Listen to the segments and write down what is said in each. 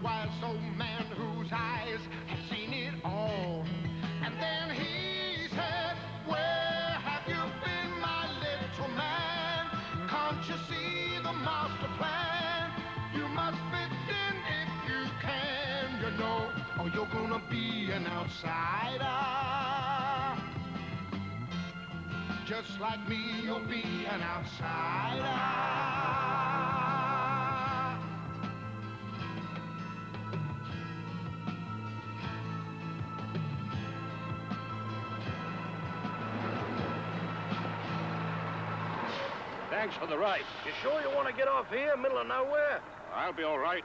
wise old man whose eyes have seen it all. And then he said, where have you been, my little man? Can't you see the master plan? You must fit in if you can, you know, or you're gonna be an outsider. Just like me, you'll be an outsider. Thanks for the ride. You sure you want to get off here, middle of nowhere? I'll be all right.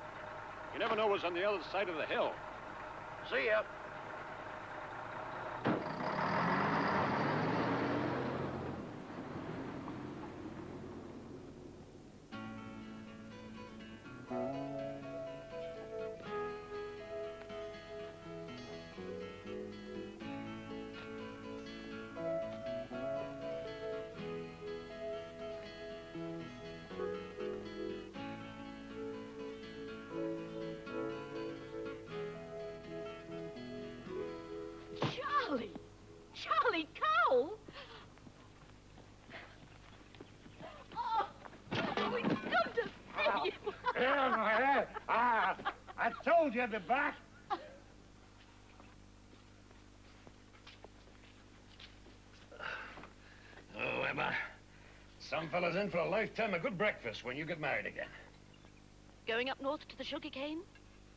You never know what's on the other side of the hill. See ya. Charlie Cole? Oh, it's good to see you. I told you I'd be back. Oh, Emma. Some fella's in for a lifetime of good breakfast when you get married again. Going up north to the sugarcane?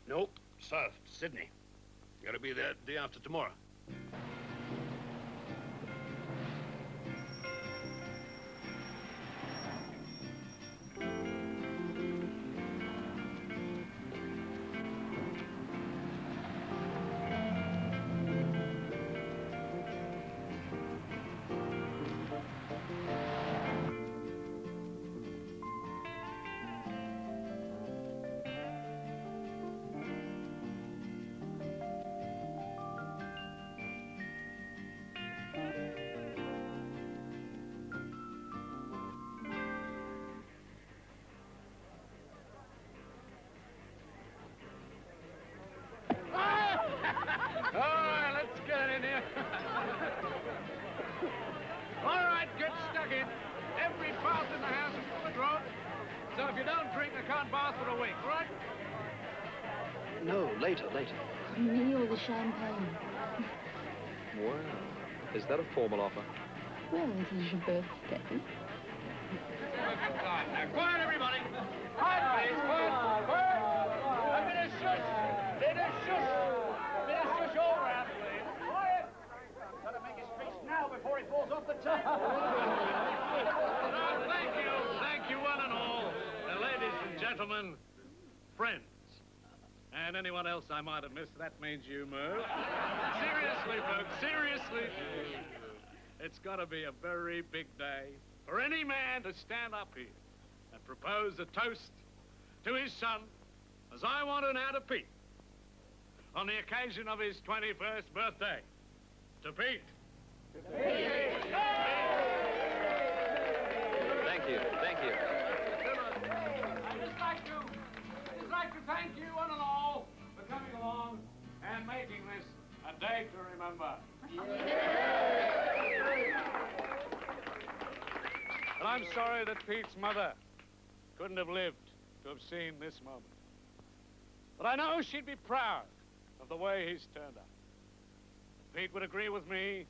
Nope. South, Sydney. Gotta be there day after tomorrow. All right, let's get in here. All right, get stuck in. Every bath in the house is full of draught. So if you don't drink, I can't bath for a week, right? No, later. Me or the champagne? Wow. Is that a formal offer? Well, it is your birthday. Now, quiet, everybody. Quiet, please. Quiet. A bit of shush. Bit of shush all around, please. Quiet. Gotta make his face now before he falls off the top. Thank you, one and all. Ladies and gentlemen, friends. And anyone else I might have missed, that means you, Merv. Seriously, folks, seriously. It's got to be a very big day for any man to stand up here and propose a toast to his son, as I want to now to Pete, on the occasion of his 21st birthday. To Pete. Thank you. I'd just like to thank you one and all for coming along and making this a day to remember. And I'm sorry that Pete's mother couldn't have lived to have seen this moment. But I know she'd be proud of the way he's turned out. Pete would agree with me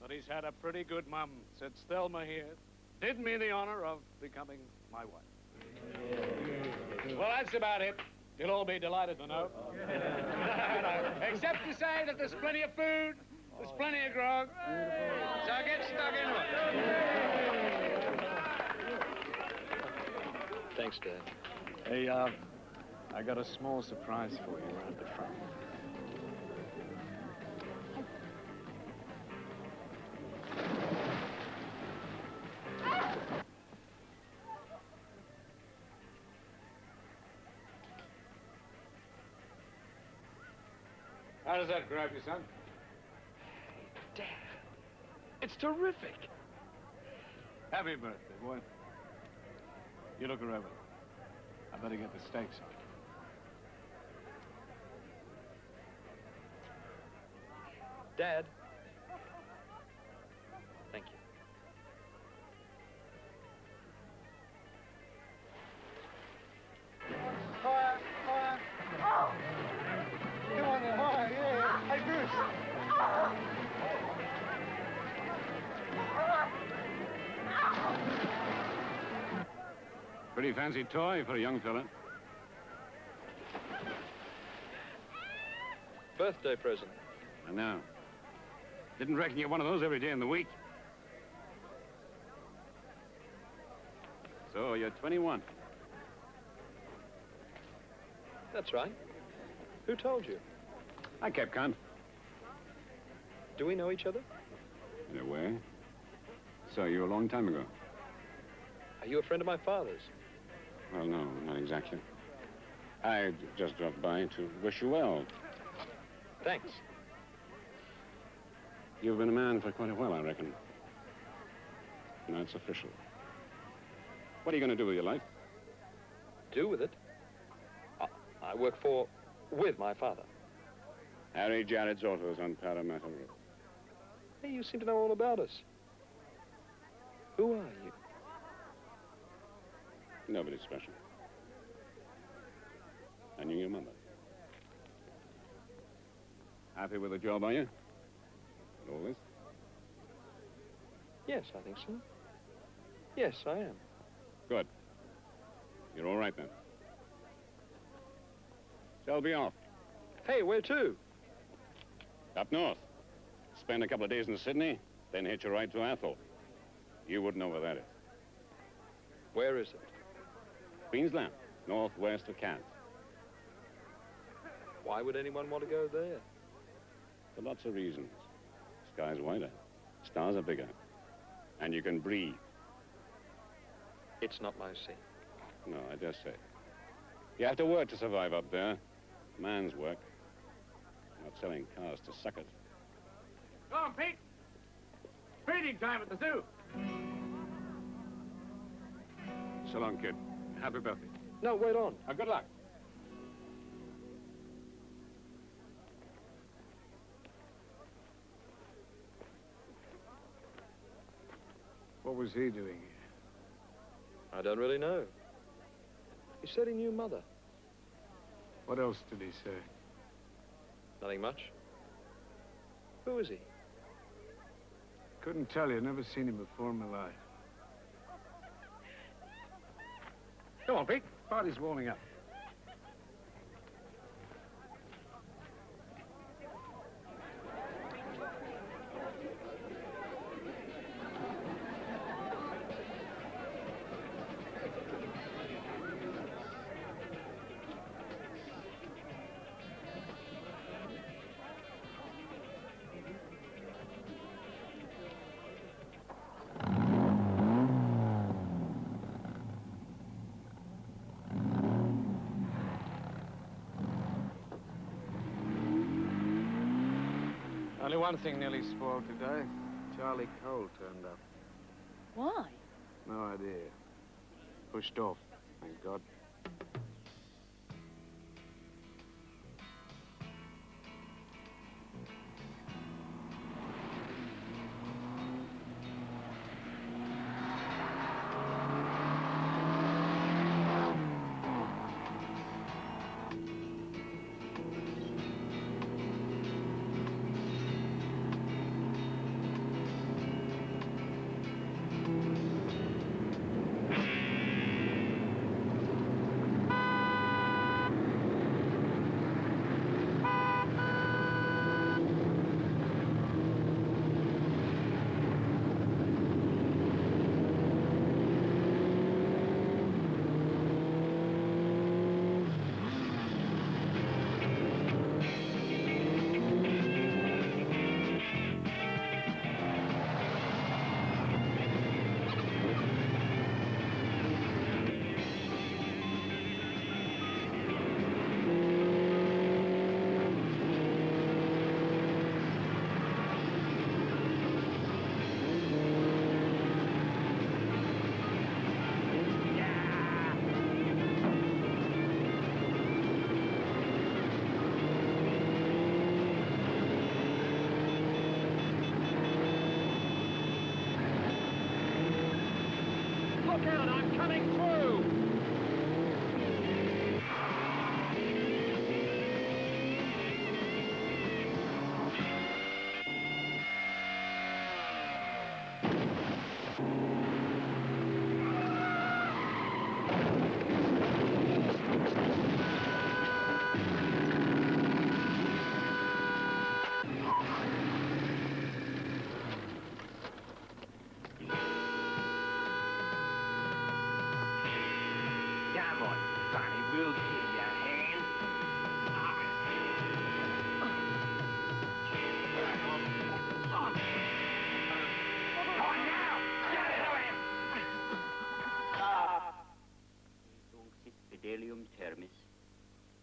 that he's had a pretty good mum since Thelma here did me the honor of becoming my wife. Well, that's about it. You'll all be delighted to know. Except to say that there's plenty of food, there's plenty of grog, so get stuck in with it. Thanks, Dad. Hey, I got a small surprise for you right at the front. How does that grab you, son? Dad, it's terrific. Happy birthday, boy. You look her over. I better get the steaks on. Dad. Thank you. Fire, fire. Oh! Come on then, fire, yeah. Hey, Bruce. Pretty fancy toy for a young fella. Birthday present. I know. Didn't reckon you get one of those every day in the week. So, you're 21. That's right. Who told you? I kept count. Do we know each other? In a way. Saw you a long time ago. Are you a friend of my father's? Well, no, not exactly. I just dropped by to wish you well. Thanks. You've been a man for quite a while, I reckon. Now it's official. What are you going to do with your life? Do with it? I work with my father. Harry Jarrett's Autos on Parramatta Road. Hey, you seem to know all about us. Who are you? Nobody special. I knew your mother. Happy with the job, are you? Always? Yes, I think so. Yes, I am. Good. You're all right then. Shall be off. Hey, where to? Up north. Spend a couple of days in Sydney, then hitch a ride to Athol. You wouldn't know where that is. Where is it? Queensland, northwest of Cairns. Why would anyone want to go there? For lots of reasons. Sky's wider, stars are bigger, and you can breathe. It's not my sea. No, I dare say. You have to work to survive up there. Man's work. Not selling cars to suckers. Go on, Pete. Feeding time at the zoo. So long, kid. Happy birthday. No, wait on. Good luck. What was he doing here? I don't really know. He said he knew Mother. What else did he say? Nothing much. Who is he? Couldn't tell you. Never seen him before in my life. Go on, Pete. Party's warming up. Only one thing nearly spoiled today. Charlie Cole turned up. Why? No idea. Pushed off, thank God. Look out, I'm coming through! Come on, Sonny, we'll give you a hand. On now! Get it to him! Tunc sit fidelium termis,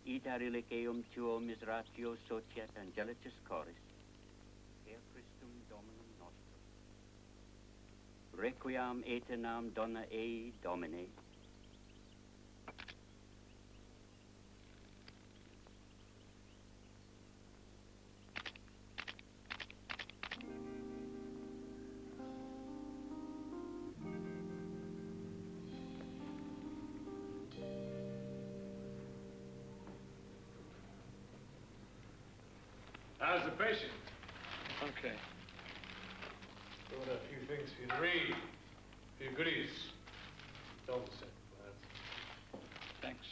ita reliquium tuo miseratio sociat angelicis choris, per Christum Dominum nostrum. Requiem aeternam dona ei Domine. How's the patient? Okay. Brought a few things for you to read. A few goodies. Don't sit, lads. Thanks.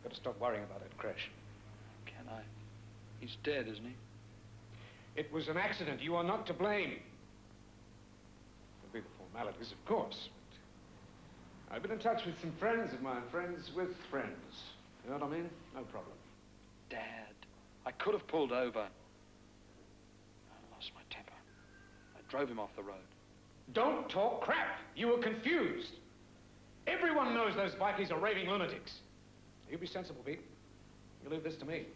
Got to stop worrying about it, crash. Can I? He's dead, isn't he? It was an accident. You are not to blame. There'll be the formalities, of course. But I've been in touch with some friends of mine, friends with friends. You know what I mean? No problem. Dad, I could have pulled over. I lost my temper. I drove him off the road. Don't talk crap. You were confused. Everyone knows those bikies are raving lunatics. You be sensible, Pete. You leave this to me.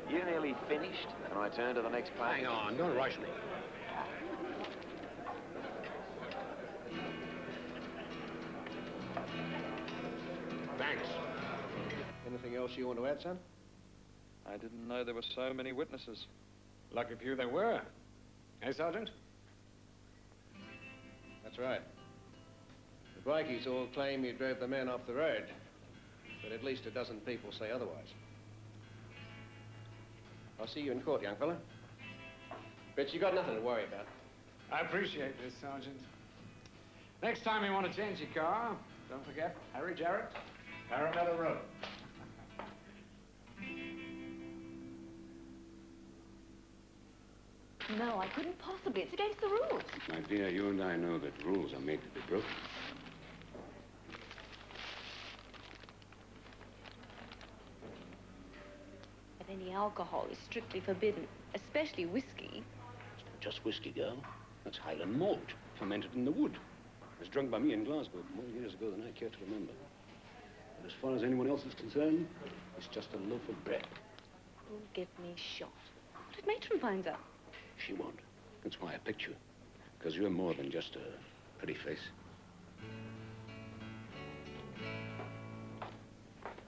You nearly finished? Can I turn to the next page? Hang on, don't rush me. Thanks. Anything else you want to add, son? I didn't know there were so many witnesses. Lucky few there were. Hey, Sergeant? That's right. The bikies all claim you drove the man off the road, but at least a dozen people say otherwise. I'll see you in court, young fella. Bet you got nothing to worry about. I appreciate this, Sergeant. Next time you want to change your car, don't forget Harry Jarrett, Parramatta Road. No, I couldn't possibly. It's against the rules. My dear, you and I know that rules are made to be broken. But any alcohol is strictly forbidden, especially whiskey. It's not just whiskey, girl. That's Highland malt, fermented in the wood. It was drunk by me in Glasgow more years ago than I care to remember. But as far as anyone else is concerned, it's just a loaf of bread. Don't get me shot. What if Matron finds out? She won't. That's why I picked you. Because you're more than just a pretty face.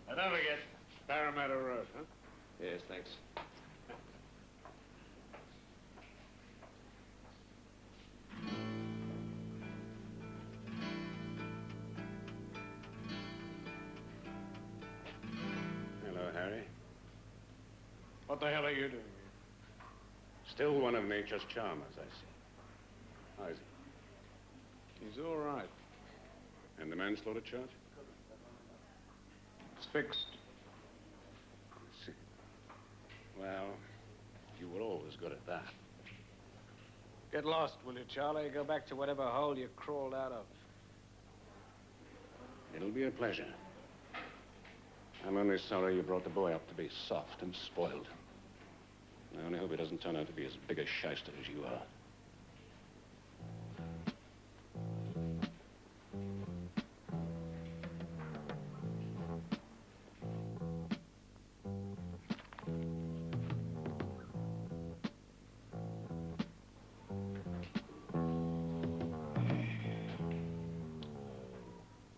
And don't forget Parramatta Road, huh? Yes, thanks. Hello, Harry. What the hell are you doing here? Still one of nature's charmers, I see. How is he? He's all right. And the manslaughter charge? It's fixed. See. Well, you were always good at that. Get lost, will you, Charlie? Go back to whatever hole you crawled out of. It'll be a pleasure. I'm only sorry you brought the boy up to be soft and spoiled. I only hope he doesn't turn out to be as big a shyster as you are.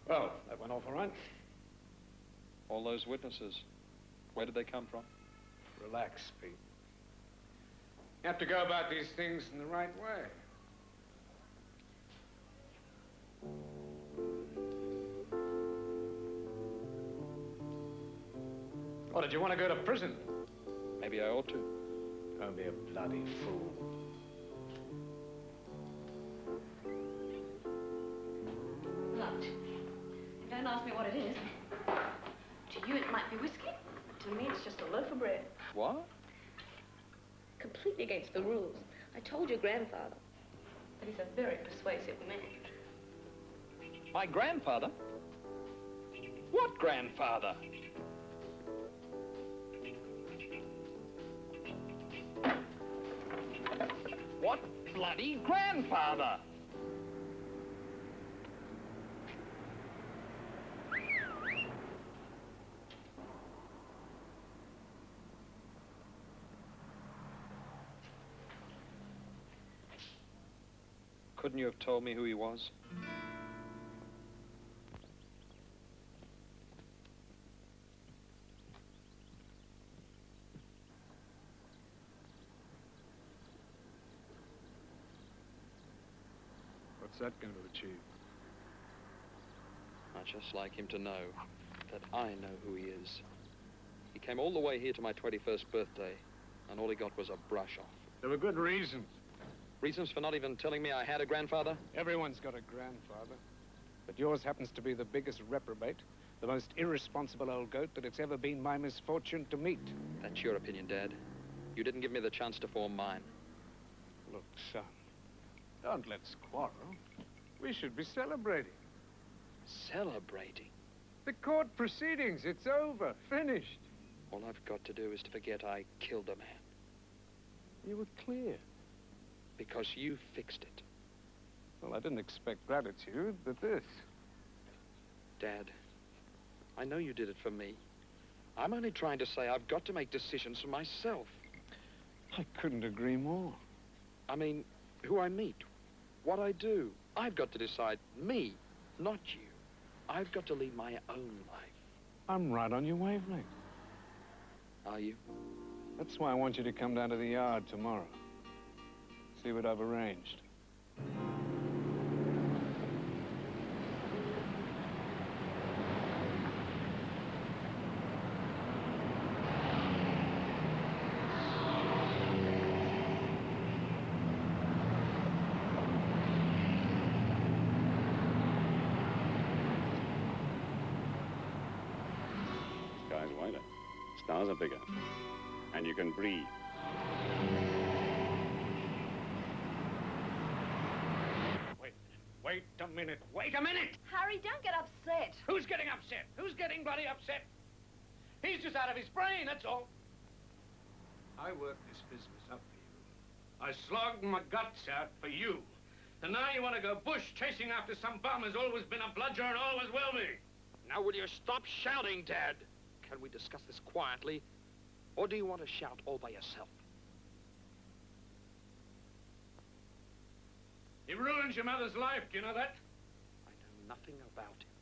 Well, that went off all right. All those witnesses. Where did they come from? Relax, Pete. You have to go about these things in the right way. What, did you want to go to prison? Maybe I ought to. Don't be a bloody fool. Lunch. Don't ask me what it is. To you, it might be whiskey. To me, it's just a loaf of bread. What? Completely against the rules. I told your grandfather. But he's a very persuasive man. My grandfather? What grandfather? What bloody grandfather? Couldn't you have told me who he was? What's that going to achieve? I'd just like him to know that I know who he is. He came all the way here to my 21st birthday, and all he got was a brush off. There were good reasons. Reasons for not even telling me I had a grandfather? Everyone's got a grandfather. But yours happens to be the biggest reprobate, the most irresponsible old goat that it's ever been my misfortune to meet. That's your opinion, Dad. You didn't give me the chance to form mine. Look, son, don't let's quarrel. We should be celebrating. Celebrating? The court proceedings, it's over, finished. All I've got to do is to forget I killed a man. You were clear. Because you fixed it. Well, I didn't expect gratitude, but this. Dad, I know you did it for me. I'm only trying to say I've got to make decisions for myself. I couldn't agree more. I mean, who I meet, what I do. I've got to decide. Me, not you. I've got to lead my own life. I'm right on your wavelength. Are you? That's why I want you to come down to the yard tomorrow. See what I've arranged. Sky's wider. Stars are bigger. And you can breathe. Wait a minute. Wait a minute! Harry, don't get upset. Who's getting upset? Who's getting bloody upset? He's just out of his brain, that's all. I worked this business up for you. I slogged my guts out for you. And now you want to go bush chasing after some bum who's always been a bludger and always will be. Now, will you stop shouting, Dad? Can we discuss this quietly? Or do you want to shout all by yourself? He ruined your mother's life, do you know that? I know nothing about him.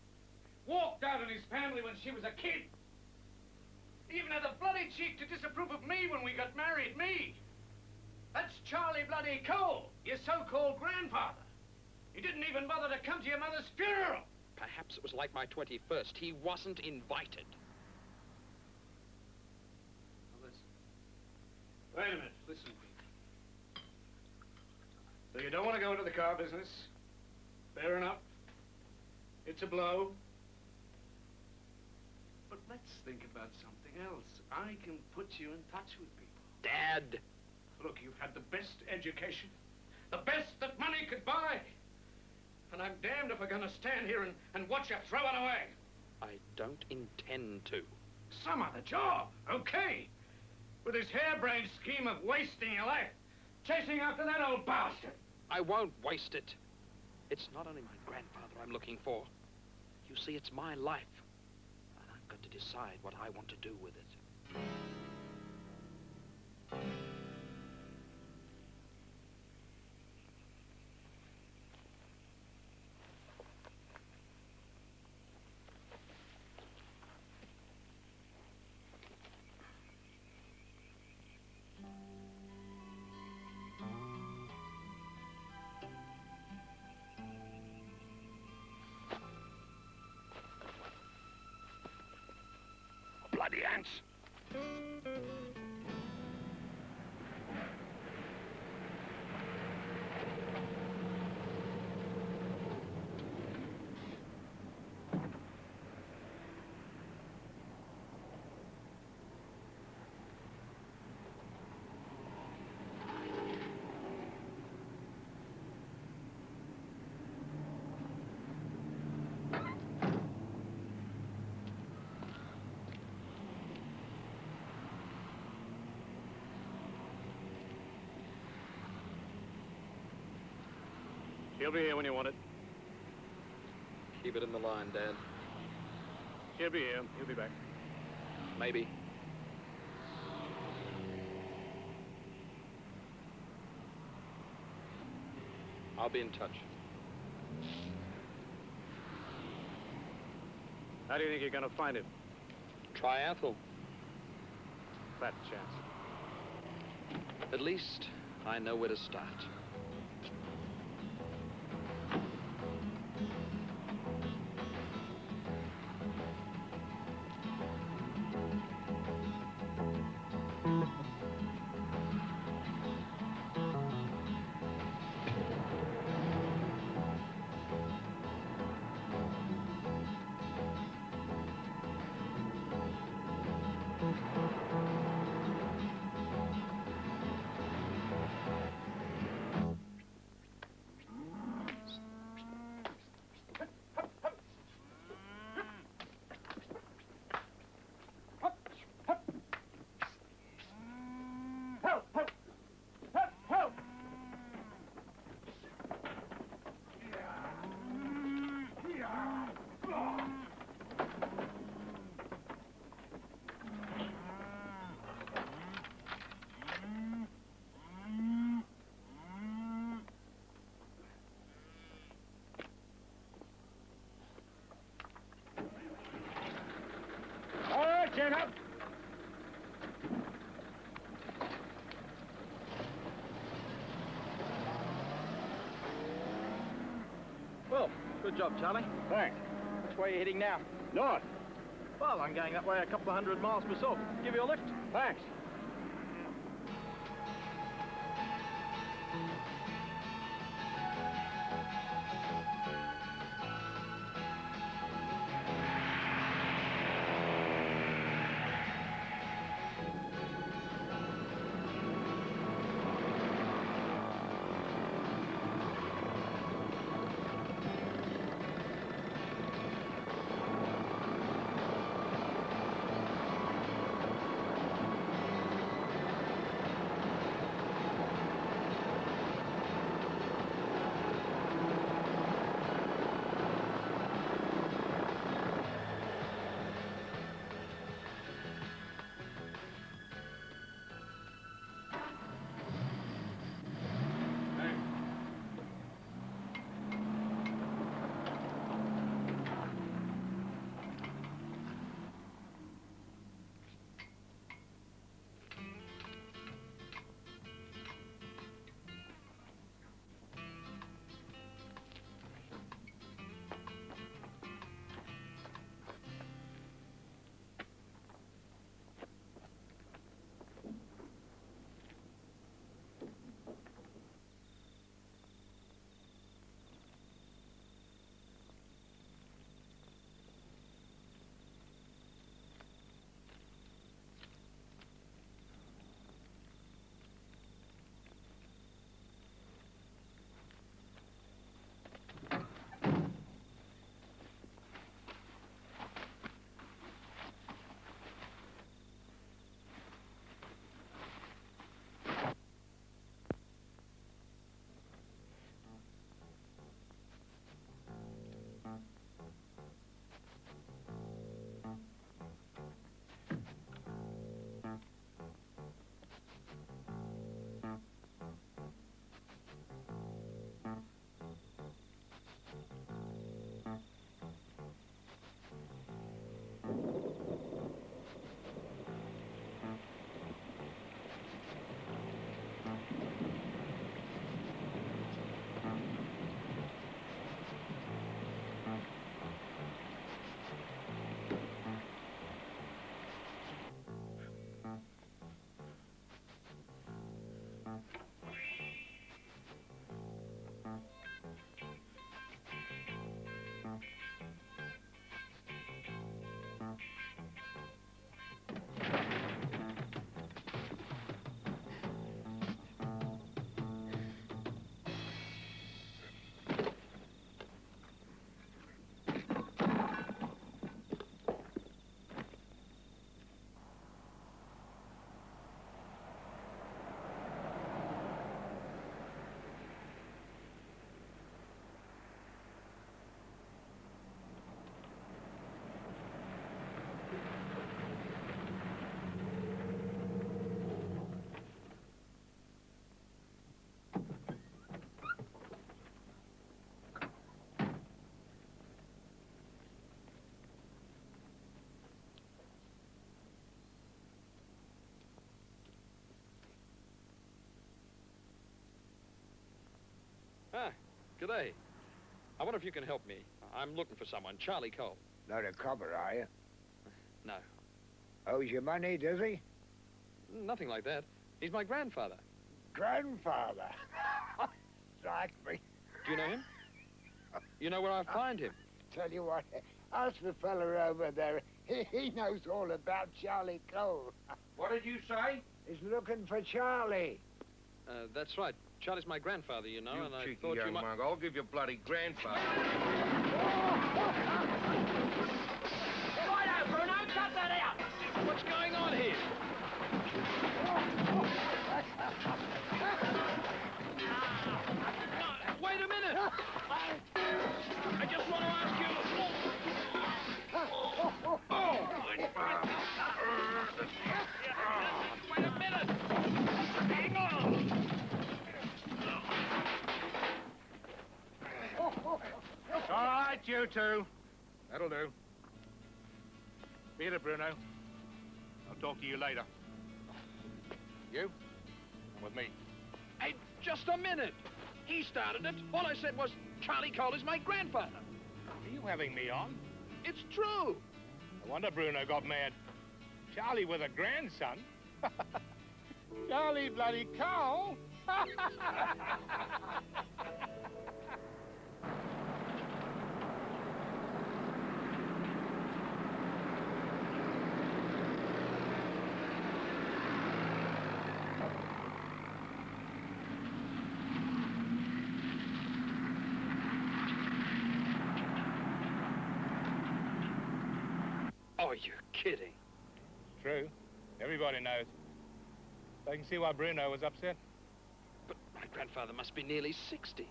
Walked out on his family when she was a kid. Even had the bloody cheek to disapprove of me when we got married, me. That's Charlie bloody Cole, your so-called grandfather. He didn't even bother to come to your mother's funeral. Perhaps it was like my 21st. He wasn't invited. Now listen. Wait a minute, listen. So you don't want to go into the car business? Fair enough. It's a blow. But let's think about something else. I can put you in touch with people. Dad! Look, you've had the best education. The best that money could buy. And I'm damned if I'm going to stand here and watch you throw it away. I don't intend to. Some other job, okay. With his harebrained scheme of wasting your life. Chasing after that old bastard. I won't waste it. It's not only my grandfather I'm looking for. You see, it's my life. And I've got to decide what I want to do with it. chance. He'll be here when you want it. Keep it in the line, Dad. He'll be here. He'll be back. Maybe. I'll be in touch. How do you think you're going to find him? Try Ethel. Fat chance. At least I know where to start. Chin up. Well, good job, Charlie. Thanks. Which way are you heading now? North. Well, I'm going that way a couple of 100 miles myself. Give you a lift? Thanks. Ah, g'day. I wonder if you can help me. I'm looking for someone. Charlie Cole. Not a copper, are you? No. Owes you money, does he? Nothing like that. He's my grandfather. Grandfather? Like me. Do you know him? You know where I find him? Tell you what, ask the fella over there. He knows all about Charlie Cole. What did you say? He's looking for Charlie. That's right. Charlie's my grandfather, you know, You and I cheeky thought young you might... monk. I'll give your bloody grandfather. Righto, Bruno, cut that out! What's going on here? Wait a minute! I just want to ask you... Wait a minute! Hang on! All right, you two. That'll do. Beat it, Bruno. I'll talk to you later. You? Come with me. Hey, just a minute! He started it. All I said was, Charlie Cole is my grandfather. Are you having me on? It's true. No wonder Bruno got mad. Charlie with a grandson? Charlie bloody Cole? Oh, you're kidding. True. Everybody knows. I can see why Bruno was upset. But my grandfather must be nearly 60.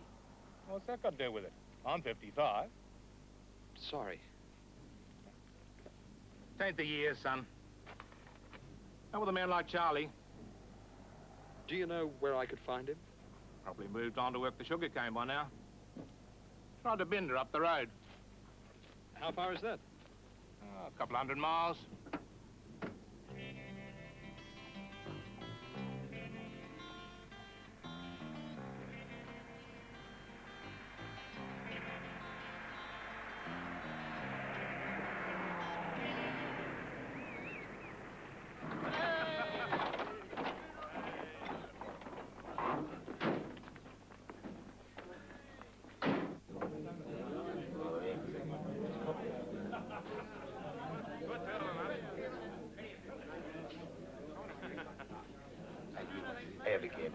What's that got to do with it? I'm 55. Sorry. It ain't the years, son. Not with a man like Charlie. Do you know where I could find him? Probably moved on to work the sugar cane by now. Tried to bend her up the road. How far is that? A couple 100 miles. Have again.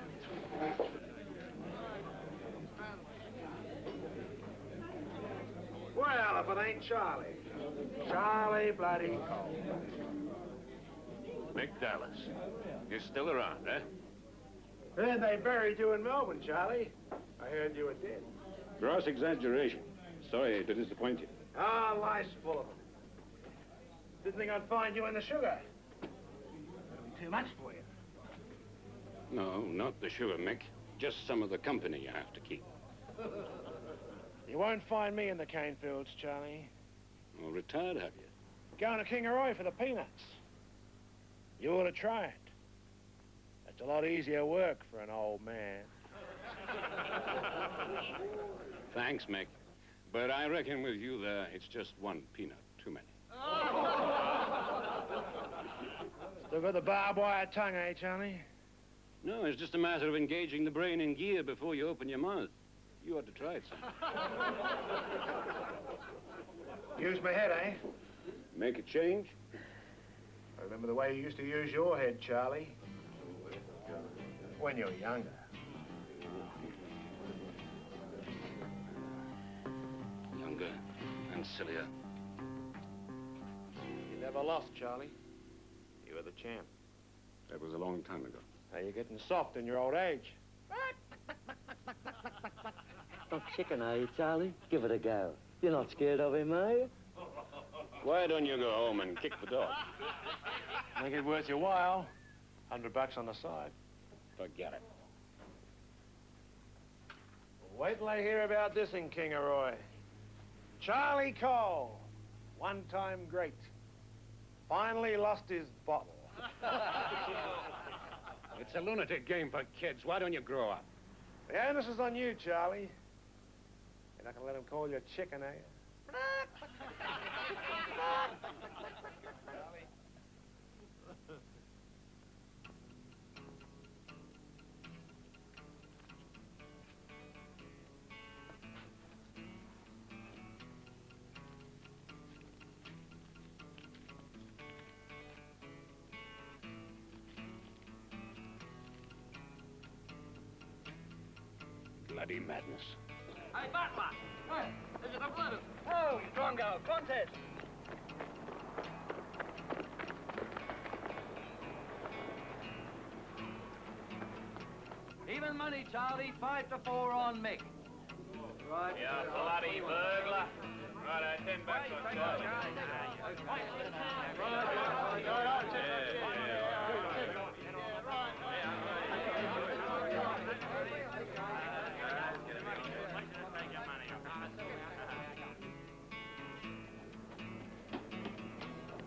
Well, if it ain't Charlie. Charlie bloody Cole. Mick Dallas. You're still around, eh? Heard they buried you in Melbourne, Charlie. I heard you were dead. Gross exaggeration. Sorry to disappoint you. Ah, life's full of them. Didn't think I'd find you in the sugar. That'd be too much for you. No, not the sugar, Mick. Just some of the company you have to keep. You won't find me in the cane fields, Charlie. Well, retired, have you? Going to Kingaroy for the peanuts. You ought to try it. That's a lot easier work for an old man. Thanks, Mick. But I reckon with you there, it's just one peanut too many. Still got the barbed wire tongue, eh, Charlie? No, it's just a matter of engaging the brain in gear before you open your mouth. You ought to try it, son. Use my head, eh? Make a change? I remember the way you used to use your head, Charlie. When you were younger. Younger and sillier. You never lost, Charlie. You were the champ. That was a long time ago. Now you're getting soft in your old age. Not chicken, are you, Charlie? Give it a go. You're not scared of him, are you? Why don't you go home and kick the dog? Make it worth your while. $100 on the side. Forget it. Wait till I hear about this in Kingaroy. Charlie Cole, one-time great, finally lost his bottle. It's a lunatic game for kids. Why don't you grow up? The onus is on you, Charlie. You're not gonna let him call you a chicken, are you? Bloody madness. Hey, Butler! Hey, is it a blood? Oh, Drongo, contest! Even money, Charlie. 5-4 on Mick. Right. Yeah, bloody burglar. Right, 10 bucks on Charlie.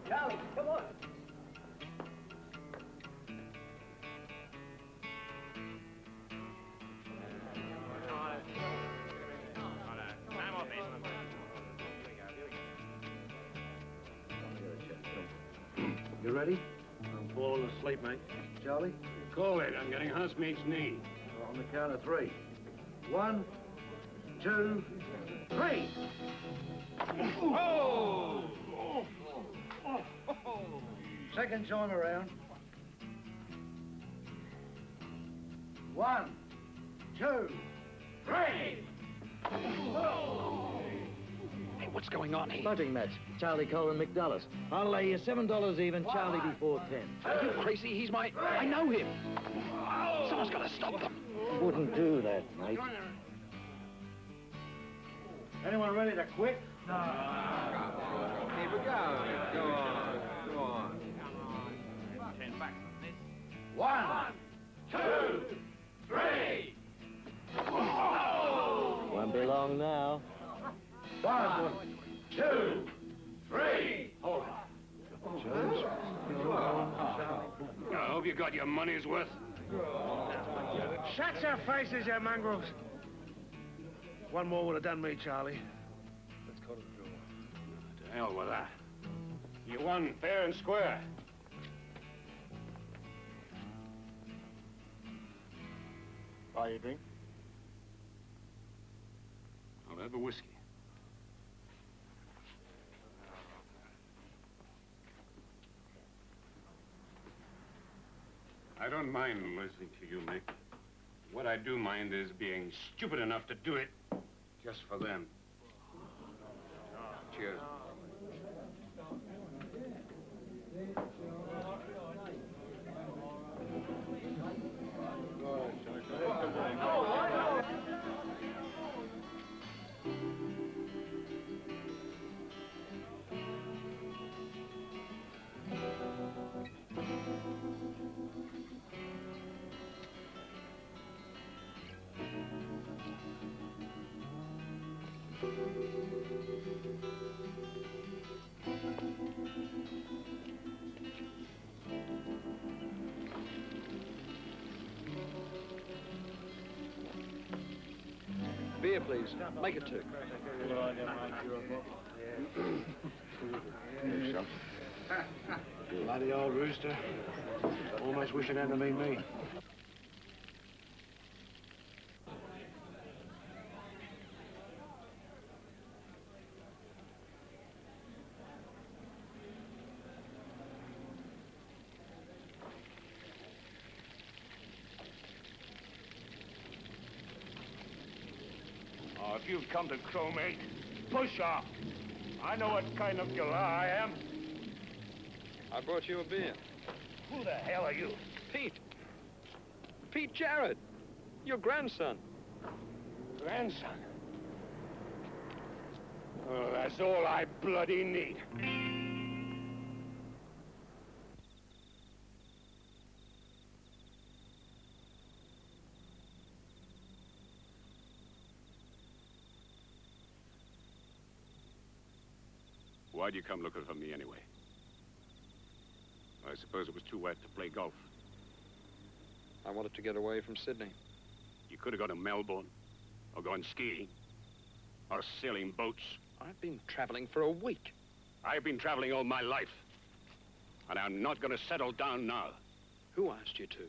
Charlie, come on. You ready? I'm falling asleep, mate. Charlie? Call it. I'm getting housemate's knee. On the count of 3. 1, 2, 3. Oh! Second time around. 1, 2, 3. Hey, what's going on here? Bunting match. Charlie Cole and McDullis. I'll lay you $7 even, Charlie before 10. Are you crazy? He's my... I know him. Someone's got to stop them. Wouldn't do that, mate. Anyone ready to quit? Here we go. Go on. Go on. 10 bucks on this. 1, 2, 3. Won't be long now. 1, 2, 3. Hold I hope you got your money's worth. Shut your faces, you mongrels. One more would have done me, Charlie. Let's call it a draw. To hell with that. You won fair and square. Buy you drink? I'll have a whiskey. I don't mind listening to you, Mick. What I do mind is being stupid enough to do it just for them. Cheers. Beer, please. Make it 2. Bloody old rooster. Almost wish it hadn't been me. Oh, if you've come to crow, mate, push off. I know what kind of galah I am. I brought you a beer. Who the hell are you? Pete. Pete Jarrett. Your grandson. Grandson? Oh, that's all I bloody need. Why'd you come looking for me anyway? I suppose it was too wet to play golf. I wanted to get away from Sydney. You could have gone to Melbourne, or gone skiing, or sailing boats. I've been traveling for a week. I've been traveling all my life. And I'm not going to settle down now. Who asked you to?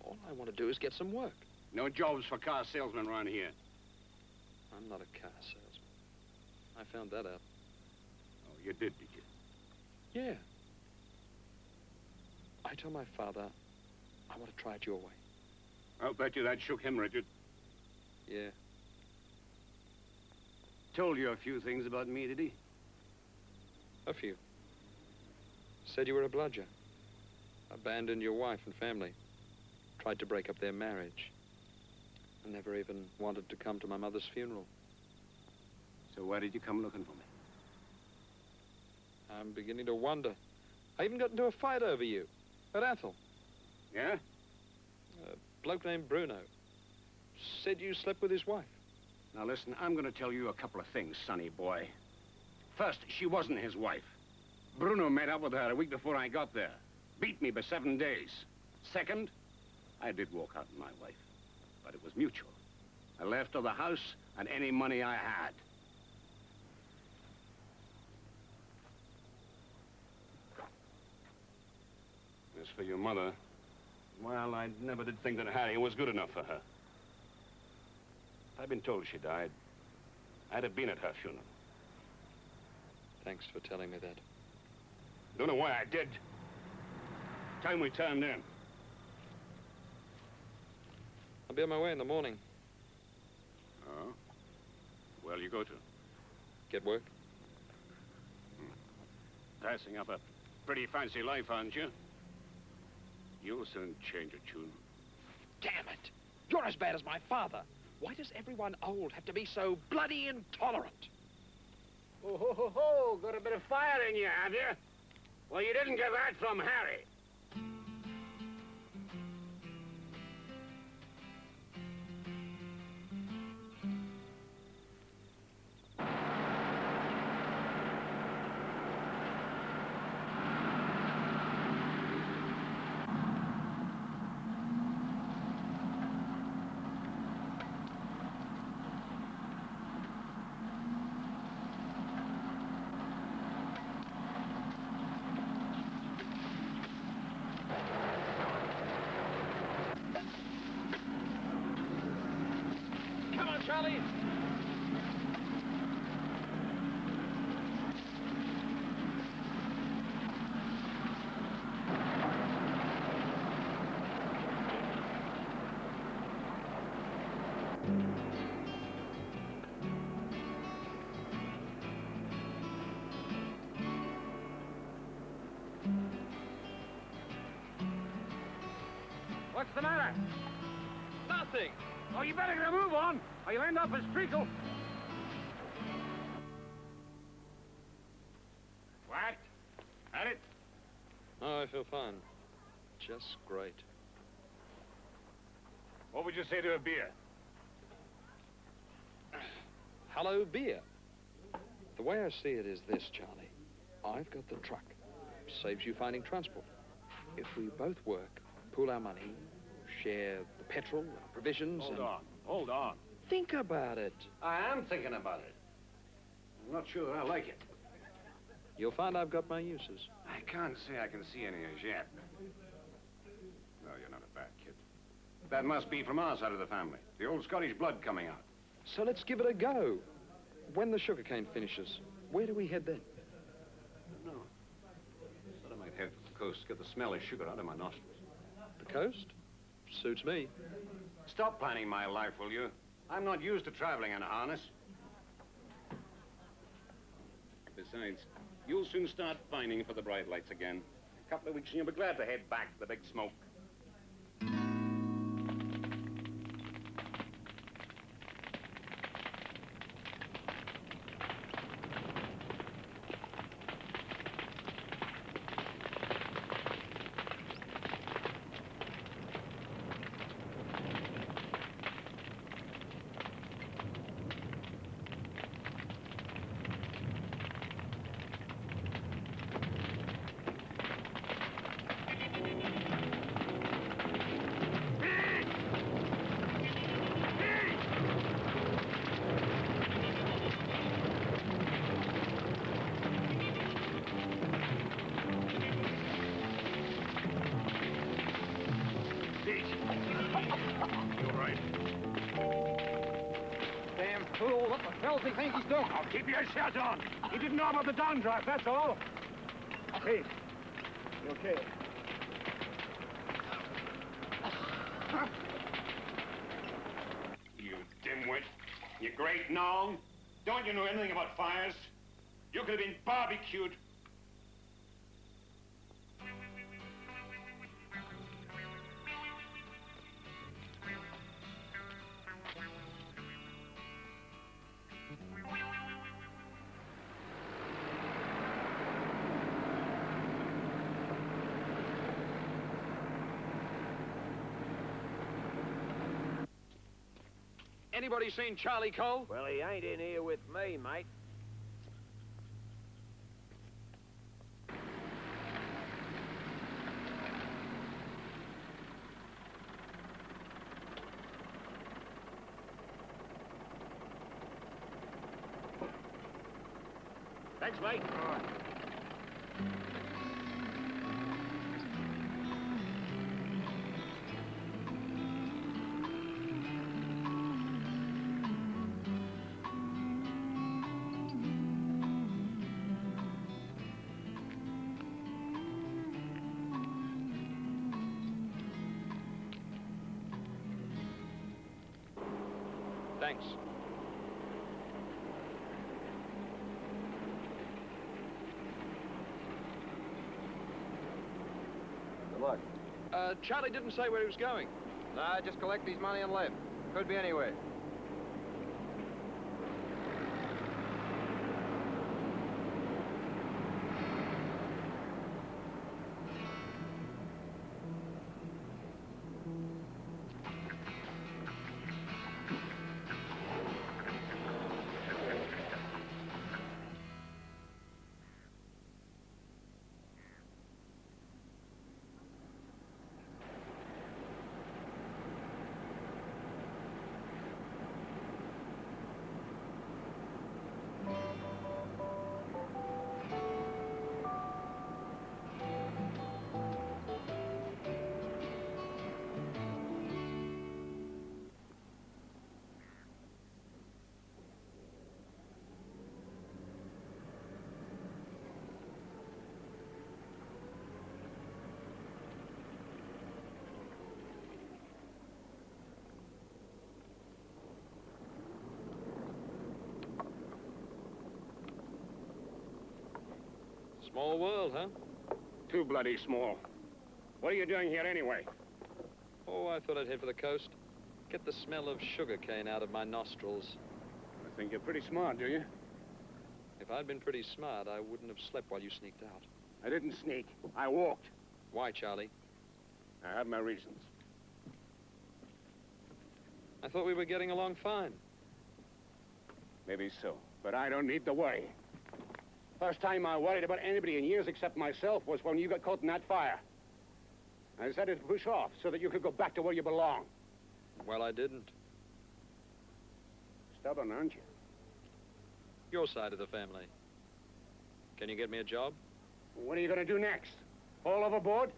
All I want to do is get some work. No jobs for car salesmen around here. I'm not a car salesman. I found that out. Oh, you did you? Yeah. I told my father I want to try it your way. I'll bet you that shook him, Richard. Yeah. Told you a few things about me, did he? A few. Said you were a bludger. Abandoned your wife and family. Tried to break up their marriage. And never even wanted to come to my mother's funeral. So why did you come looking for me? I'm beginning to wonder. I even got into a fight over you. At Athol. Yeah? A bloke named Bruno. Said you slept with his wife. Now listen, I'm going to tell you a couple of things, sonny boy. First, she wasn't his wife. Bruno met up with her a week before I got there. Beat me by 7 days. Second, I did walk out on my wife. But it was mutual. I left her the house and any money I had. As for your mother, well, I never did think that Harry was good enough for her. I've been told she died. I'd have been at her funeral. Thanks for telling me that. Don't know why I did. Time we turned in. I'll be on my way in the morning. Oh? Where'll you go to? Get work? Passing up a pretty fancy life, aren't you? You'll soon change a tune. Damn it! You're as bad as my father. Why does everyone old have to be so bloody intolerant? Oh, ho, ho, ho! Got a bit of fire in you, have you? Well, you didn't get that from Harry. Come on, Charlie! What's the matter? Nothing! Oh, you better get a move on, or you'll end up as treacle. What? Had it? Oh, I feel fine. Just great. What would you say to a beer? Hello, beer. The way I see it is this, Charlie. I've got the truck. Saves you finding transport. If we both work, pool our money, share the petrol, our provisions, Hold on. Think about it. I am thinking about it. I'm not sure I like it. You'll find I've got my uses. I can't say I can see any as yet. No, you're not a bad kid. That must be from our side of the family. The old Scottish blood coming out. So let's give it a go. When the sugarcane finishes, where do we head then? No. Thought I might head for the coast, get the smell of sugar out of my nostrils. The coast? Suits me. Stop planning my life, will you? I'm not used to traveling in a harness. Besides, you'll soon start pining for the bright lights again. A couple of weeks and you'll be glad to head back to the big smoke. hell's he think he's doing? I'll keep your shirt on. He didn't know about the downdraft, that's all. Hey, you okay? You dimwit. You great gnome. Don't you know anything about fires? You could have been barbecued. Anybody seen Charlie Cole? Well, he ain't in here with me, mate. Thanks, mate. All right. Thanks. Good luck. Charlie didn't say where he was going. Nah, just collect his money and leave. Could be anywhere. Small world, huh? Too bloody small. What are you doing here anyway? Oh, I thought I'd head for the coast. Get the smell of sugarcane out of my nostrils. I think you're pretty smart, do you? If I'd been pretty smart, I wouldn't have slept while you sneaked out. I didn't sneak. I walked. Why, Charlie? I have my reasons. I thought we were getting along fine. Maybe so, but I don't need to worry. First time I worried about anybody in years except myself was when you got caught in that fire. I decided to push off so that you could go back to where you belong. Well, I didn't. Stubborn, aren't you? Your side of the family. Can you get me a job? What are you going to do next? Fall overboard?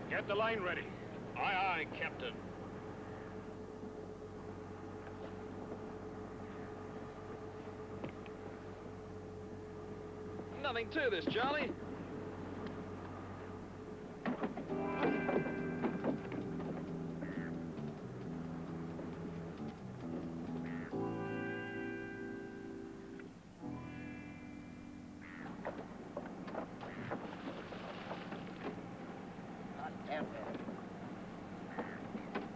Get the line ready. Aye, aye, Captain. Nothing to this, Charlie.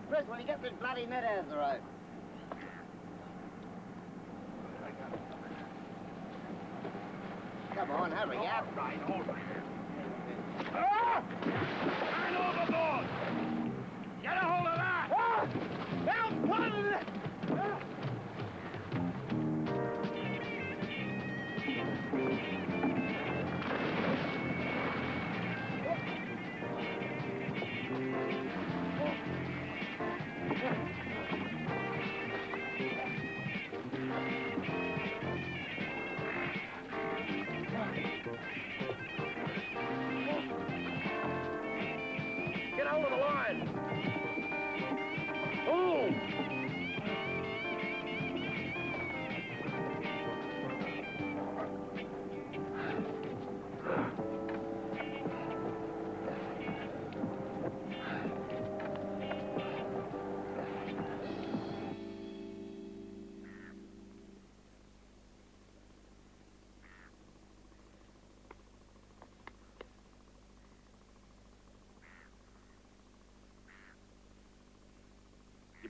Chris, will you get this bloody net out of the road? Come on, hurry up. All right, all right. Ah! Man overboard! Get a hold of that! Ah! Help! One!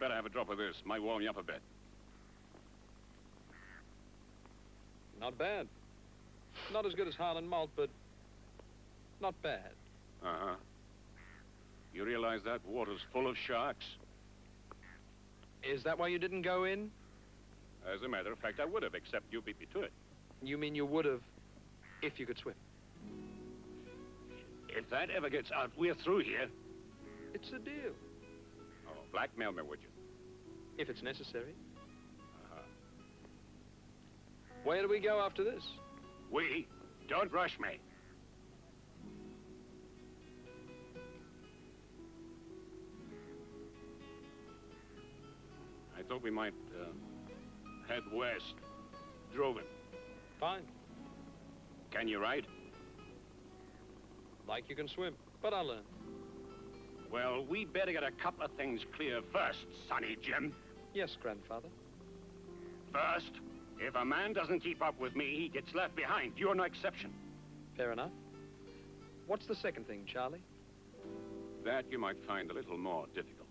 better have a drop of this. Might warm you up a bit. Not bad. Not as good as Highland malt, but not bad. Uh-huh. You realize that water's full of sharks? Is that why you didn't go in? As a matter of fact, I would have, except you beat me to it. You mean you would have if you could swim? If that ever gets out, we're through here. It's a deal. Oh, blackmail me, would you? If it's necessary. Uh-huh. Where do we go after this? We? Don't rush me. I thought we might head west. Droven. Fine. Can you ride? Like you can swim, but I'll learn. Well, we better get a couple of things clear first, Sonny Jim. Yes, grandfather. First, if a man doesn't keep up with me, he gets left behind. You're no exception. Fair enough. What's the second thing, Charlie? That you might find a little more difficult.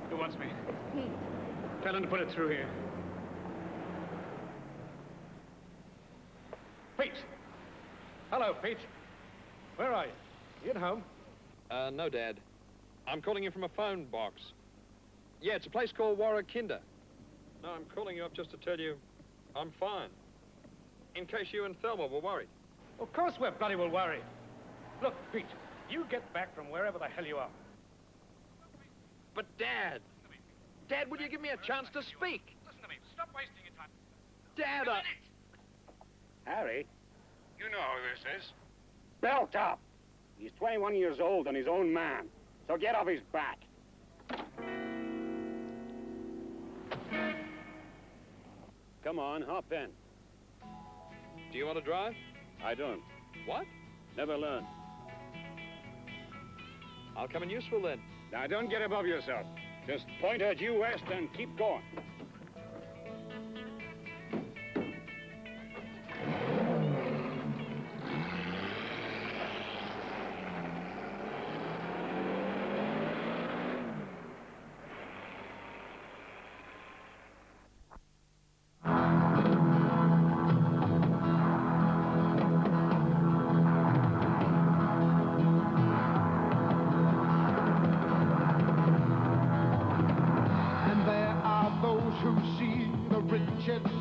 Who wants me? Tell him to put it through here. Pete! Hello, Pete. Where are you? You at home? No, Dad. I'm calling you from a phone box. Yeah, it's a place called Warrakinda. No, I'm calling you up just to tell you I'm fine. In case you and Thelma were worried. Of course we're bloody well worried. Look, Pete, you get back from wherever the hell you are. But, Dad! Dad, will you give me a chance to speak? Listen to me. Stop wasting your time. Dad, Harry, you know who this is. Belt up! He's 21 years old and his own man. So get off his back. Come on, hop in. Do you want to drive? I don't. What? Never learn. I'll come in useful then. Now, don't get above yourself. Just point her due west and keep going.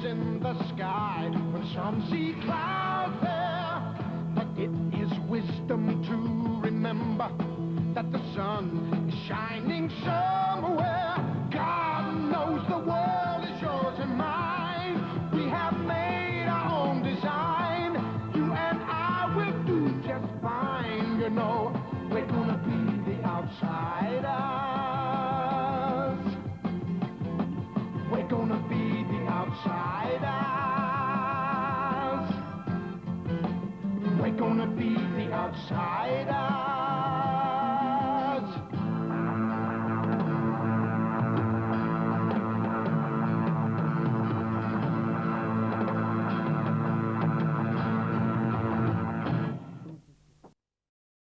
In the sky, when some see clouds there, but it is wisdom to remember that the sun is shining somewhere. God knows the world is yours and mine. We have made our own design. You and I will do just fine. You know, we're gonna be the outsiders. We're gonna be the outsiders. We're gonna be the outsiders.